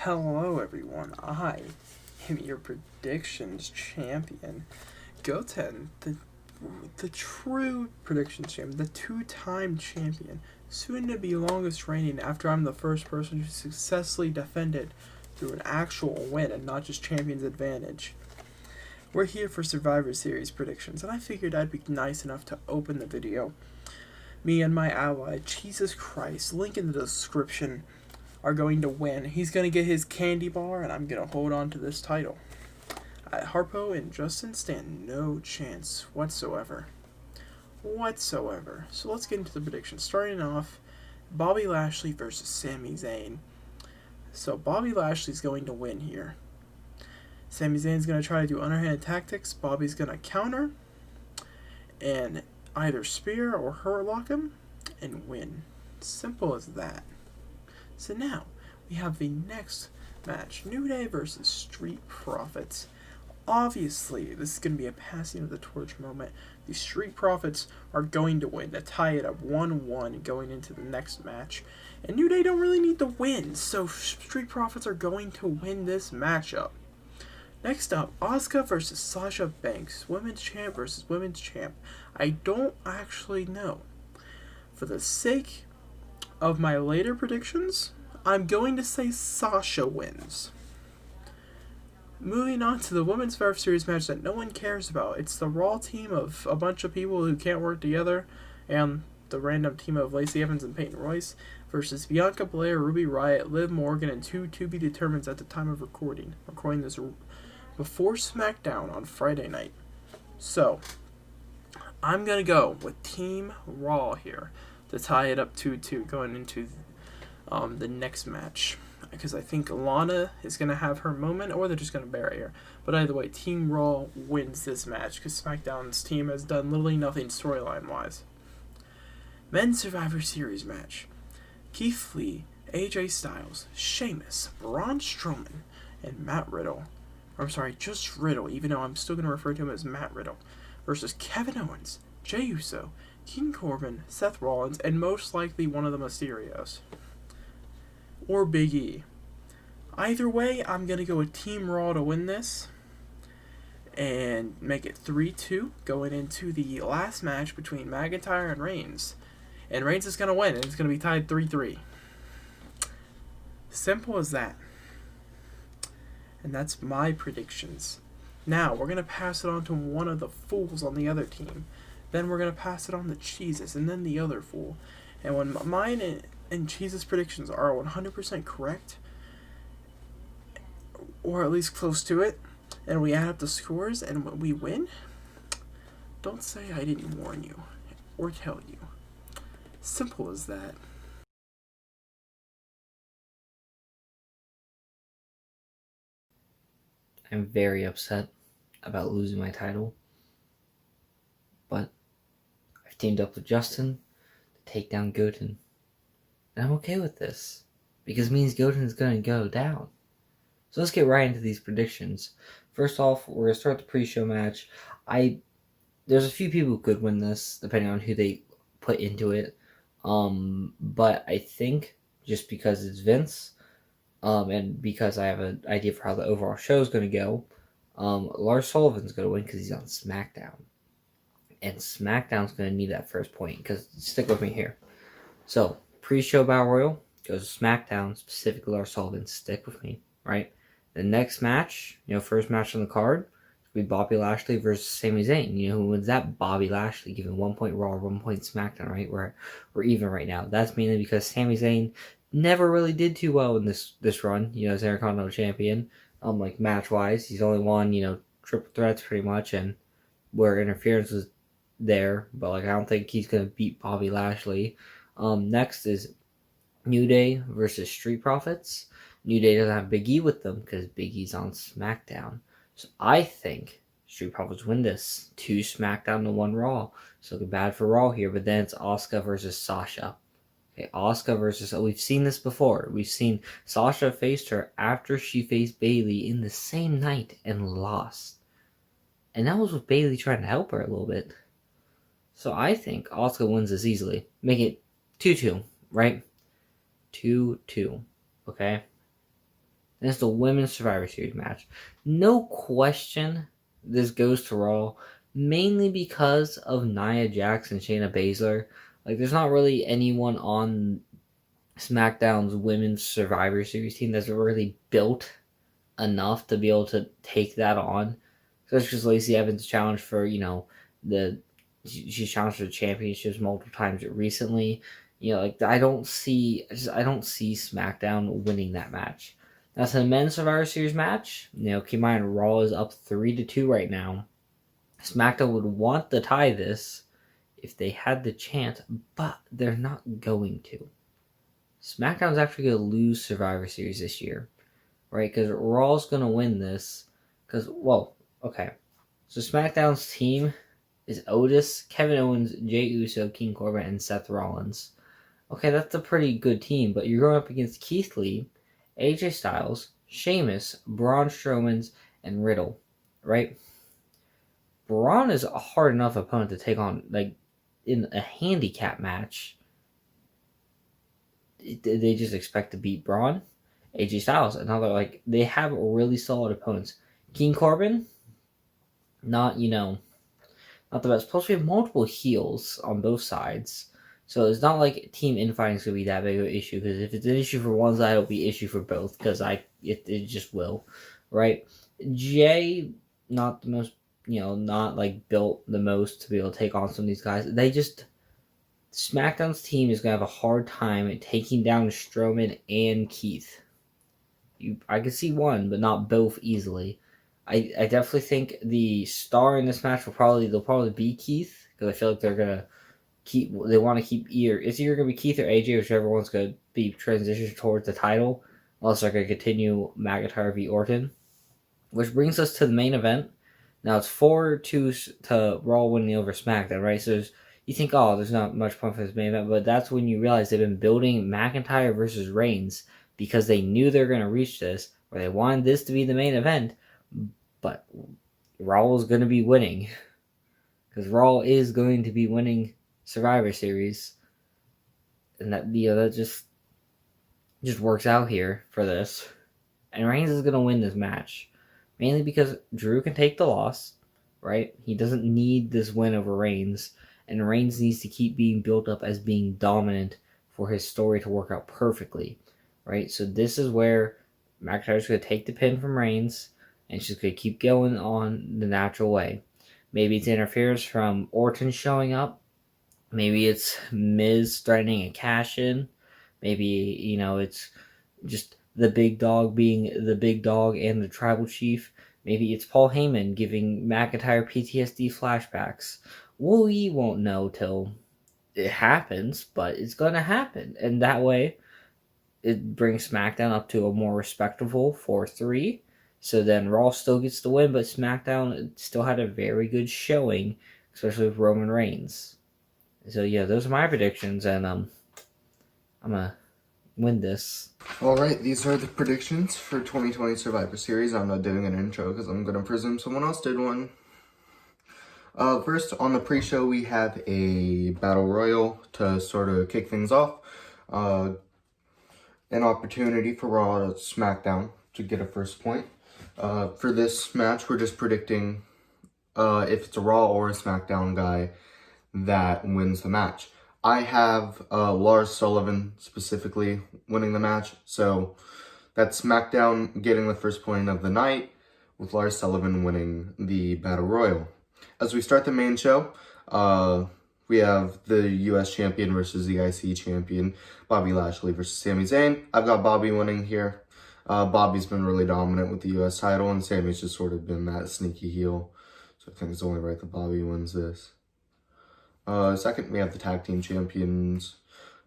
Hello everyone, I am your predictions champion, Goten, the true predictions champion, the two-time champion, soon to be longest reigning after I'm the first person who successfully defended through an actual win and not just champion's advantage. We're here for Survivor Series predictions, and I figured I'd be nice enough to open the video. Me and my ally, Jesus Christ, link in the description, are going to win. He's going to get his candy bar, and I'm going to hold on to this title. Harpo and Justin stand no chance whatsoever. So let's get into the predictions. Starting off, Bobby Lashley versus Sami Zayn. So Bobby Lashley's going to win here. Sami Zayn's going to try to do underhanded tactics. Bobby's going to counter and either spear or hurt lock him and win. Simple as that. So now, we have the next match, New Day versus Street Profits. Obviously, this is going to be a passing of the torch moment. The Street Profits are going to win to tie it up 1-1 going into the next match. And New Day don't really need to win, so Street Profits are going to win this matchup. Next up, Asuka versus Sasha Banks, Women's Champ versus Women's Champ. I don't actually know. For the sake of my later predictions, I'm going to say Sasha wins. Moving on to the Women's Survivor Series match that no one cares about. It's the Raw team of a bunch of people who can't work together and the random team of Lacey Evans and Peyton Royce versus Bianca Belair, Ruby Riott, Liv Morgan, and two to be determined at the time of recording. Recording this before SmackDown on Friday night. So, I'm going to go with Team Raw here to tie it up 2-2 going into the next match, because I think Lana is going to have her moment, or they're just going to bury her. But either way, Team Raw wins this match because SmackDown's team has done literally nothing storyline-wise. Men's Survivor Series match. Keith Lee, AJ Styles, Sheamus, Braun Strowman, and Matt Riddle. I'm sorry, just Riddle, even though I'm still going to refer to him as Matt Riddle, versus Kevin Owens, Jey Uso, King Corbin, Seth Rollins, and most likely one of the Mysterios. Or Big E. Either way, I'm going to go with Team Raw to win this and make it 3-2 going into the last match between McIntyre and Reigns. And Reigns is going to win, and it's going to be tied 3-3. Simple as that. And that's my predictions. Now, we're going to pass it on to one of the fools on the other team. Then we're going to pass it on to Jesus, and then the other fool. And when mine and Jesus' predictions are 100% correct, or at least close to it, and we add up the scores and we win, don't say I didn't warn you or tell you. Simple as that. I'm very upset about losing my title, but I've teamed up with Justin to take down Goten. And I'm okay with this, because it means Goten is going to go down. So let's get right into these predictions. First off, we're going to start the pre-show match. There's a few people who could win this, depending on who they put into it. But I think, just because it's Vince, and because I have an idea for how the overall show is going to go, Lars Sullivan's going to win because he's on SmackDown. And SmackDown's going to need that first point, because stick with me here. So, pre-show Battle Royal goes to SmackDown, specifically Lars Sullivan. Stick with me, right? The next match, first match on the card, will be Bobby Lashley versus Sami Zayn. Who wins that? Bobby Lashley, given 1 point Raw, 1 point SmackDown, right? We're even right now. That's mainly because Sami Zayn never really did too well in this run, as Intercontinental Champion. Like match-wise, he's only won, triple threats pretty much, and where interference was there, but I don't think he's gonna beat Bobby Lashley. Next is New Day versus Street Profits. New Day doesn't have Big E with them because Big E's on SmackDown. So I think Street Profits win this. 2 SmackDown to 1 Raw. So bad for Raw here, but then it's Asuka versus Sasha. Okay, Asuka versus... We've seen this before. We've seen Sasha faced her after she faced Bayley in the same night and lost. And that was with Bayley trying to help her a little bit. So I think Asuka wins this easily. Make it 2-2, right? 2-2, okay? and it's the Women's Survivor Series match. No question this goes to Raw, mainly because of Nia Jax and Shayna Baszler. Like, there's not really anyone on SmackDown's Women's Survivor Series team that's really built enough to be able to take that on. Especially because Lacey Evans challenged for, she's challenged for the championships multiple times recently. I don't see SmackDown winning that match. Now, to the Men's Survivor Series match, keep in mind Raw is up 3-2 right now. SmackDown would want to tie this if they had the chance, but they're not going to. SmackDown's actually going to lose Survivor Series this year, right? Because Raw's going to win this. Okay. So SmackDown's team is Otis, Kevin Owens, Jey Uso, King Corbin, and Seth Rollins. Okay, that's a pretty good team, but you're going up against Keith Lee, AJ Styles, Sheamus, Braun Strowman, and Riddle, right? Braun is a hard enough opponent to take on, in a handicap match. They just expect to beat Braun. AJ Styles, another, they have really solid opponents. King Corbin, not the best. Plus, we have multiple heels on both sides. So it's not like team infighting is going to be that big of an issue, because if it's an issue for one side, it'll be an issue for both, because it just will, right? Jay, not the most, not built the most to be able to take on some of these guys. SmackDown's team is going to have a hard time taking down Strowman and Keith. I could see one, but not both easily. I definitely think the star in this match they'll probably be Keith, because I feel like they're going to want to keep it's either going to be Keith or AJ, whichever one's going to be transitioned towards the title, unless they're going to continue McIntyre v. Orton. Which brings us to the main event. Now it's 4-2 to Raw winning over SmackDown, right? So you think, there's not much point for this main event, but that's when you realize they've been building McIntyre versus Reigns because they knew they were going to reach this, or they wanted this to be the main event, but Raw is going to be winning. Because Raw is going to be winning Survivor Series. And that just works out here for this. And Reigns is going to win this match. Mainly because Drew can take the loss, right? He doesn't need this win over Reigns. And Reigns needs to keep being built up as being dominant for his story to work out perfectly, right? So this is where McIntyre's going to take the pin from Reigns, and she's going to keep going on the natural way. Maybe it's interference from Orton showing up. Maybe it's Miz threatening a cash-in. Maybe, it's just the big dog being the big dog and the tribal chief. Maybe it's Paul Heyman giving McIntyre PTSD flashbacks. We won't know till it happens, but it's going to happen. And that way, it brings SmackDown up to a more respectable 4-3. So then Raw still gets the win, but SmackDown still had a very good showing, especially with Roman Reigns. So yeah, those are my predictions, and I'm going to win this. Alright, these are the predictions for 2020 Survivor Series. I'm not doing an intro because I'm going to presume someone else did one. First, on the pre-show, we have a Battle Royal to sort of kick things off. An opportunity for Raw to SmackDown to get a first point. For this match, we're just predicting if it's a Raw or a SmackDown guy that wins the match. I have Lars Sullivan specifically winning the match, so that's SmackDown getting the first point of the night, with Lars Sullivan winning the Battle Royal. As we start the main show, we have the U.S. Champion versus the IC Champion, Bobby Lashley versus Sami Zayn. I've got Bobby winning here. Bobby's been really dominant with the U.S. title, and Sami's just sort of been that sneaky heel. So I think it's only right that Bobby wins this. Second, we have the Tag Team Champions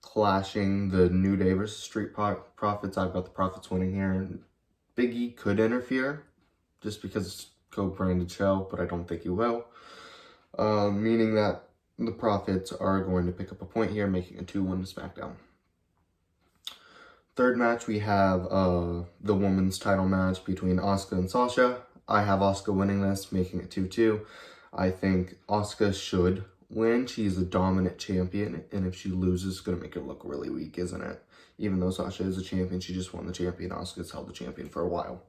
clashing, the New Day versus Street Profits. I've got the Profits winning here. Big E could interfere, just because it's a co-branded show, but I don't think he will. Meaning that the Profits are going to pick up a point here, making a 2-1 to SmackDown. Third match, we have the women's title match between Asuka and Sasha. I have Asuka winning this, making it 2-2. I think Asuka should win. She's a dominant champion, and if she loses, it's going to make her look really weak, isn't it? Even though Sasha is a champion, she just won the champion. Asuka's held the champion for a while.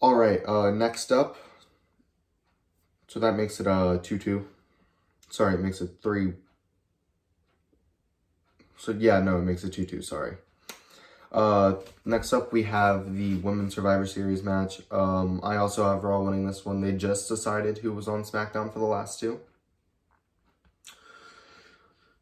Alright, next up. So that makes it 2-2. Sorry, it makes it 3. So yeah, no, it makes it 2-2, sorry. Next up we have the Women's Survivor Series match. I also have Raw winning this one. They just decided who was on SmackDown for the last two.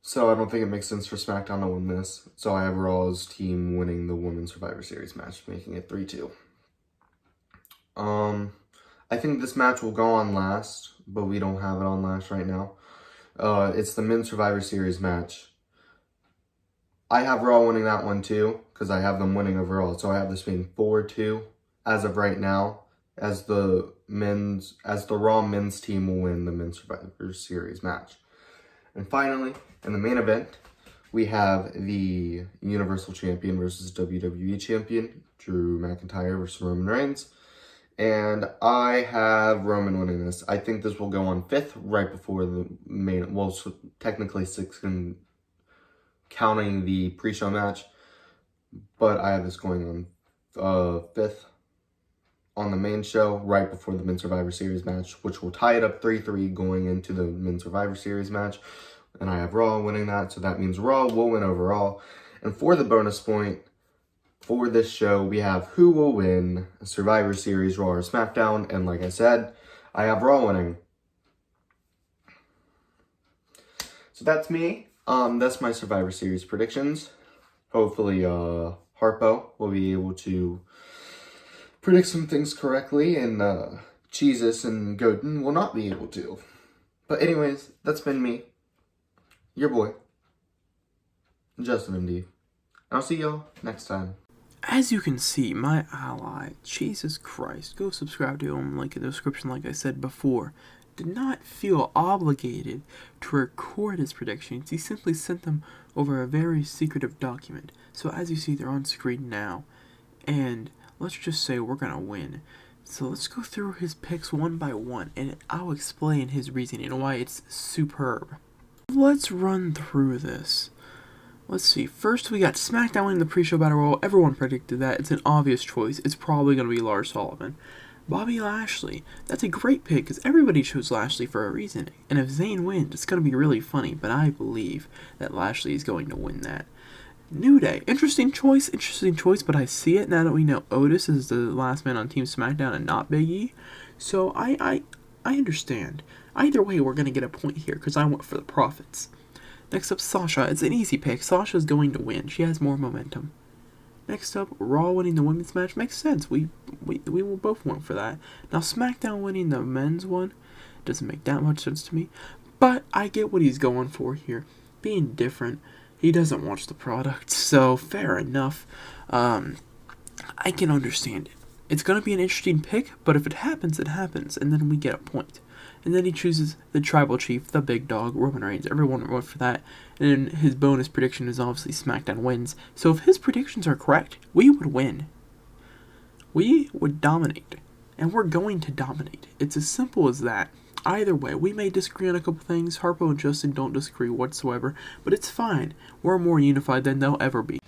So I don't think it makes sense for SmackDown to win this. So I have Raw's team winning the Women's Survivor Series match, making it 3-2. I think this match will go on last, but we don't have it on last right now. It's the Men's Survivor Series match. I have Raw winning that one too, because I have them winning overall. So I have this being 4-2 as of right now, as the Raw men's team will win the Men's Survivor Series match. And finally, in the main event, we have the Universal Champion versus WWE Champion, Drew McIntyre versus Roman Reigns. And I have Roman winning this. I think this will go on 5th, right before the main, well, so technically 6th, counting the pre-show match. But I have this going on 5th on the main show, right before the Men's Survivor Series match, which will tie it up 3-3 going into the Men's Survivor Series match. And I have Raw winning that, so that means Raw will win overall. And for the bonus point, for this show, we have who will win Survivor Series, Raw or SmackDown. And like I said, I have Raw winning. So that's me. That's my Survivor Series predictions. Hopefully, Harpo will be able to predict some things correctly, and Jesus and Goten will not be able to. But anyways, that's been me, your boy, Justin MD. I'll see y'all next time. As you can see, my ally, Jesus Christ, go subscribe to him, link in the description like I said before, did not feel obligated to record his predictions. He simply sent them over a very secretive document. So as you see, they're on screen now. And let's just say we're going to win. So let's go through his picks one by one, and I'll explain his reasoning and why it's superb. Let's run through this. Let's see. First, we got SmackDown winning the pre-show battle royal. Everyone predicted that. It's an obvious choice. It's probably going to be Lars Sullivan. Bobby Lashley. That's a great pick because everybody chose Lashley for a reason. And if Zayn wins, it's going to be really funny. But I believe that Lashley is going to win that. New Day. Interesting choice, but I see it now that we know Otis is the last man on Team SmackDown and not Big E. So I understand. Either way, we're going to get a point here because I went for the Profits. Next up, Sasha. It's an easy pick. Sasha's going to win. She has more momentum. Next up, Raw winning the women's match makes sense. We will both want for that. Now, SmackDown winning the men's one doesn't make that much sense to me. But I get what he's going for here. Being different. He doesn't watch the product, so fair enough. I can understand it. It's going to be an interesting pick, but if it happens, it happens, and then we get a point. And then he chooses the tribal chief, the big dog, Roman Reigns. Everyone went for that. And his bonus prediction is obviously SmackDown wins. So if his predictions are correct, we would win. We would dominate. And we're going to dominate. It's as simple as that. Either way, we may disagree on a couple things. Harpo and Justin don't disagree whatsoever. But it's fine. We're more unified than they'll ever be.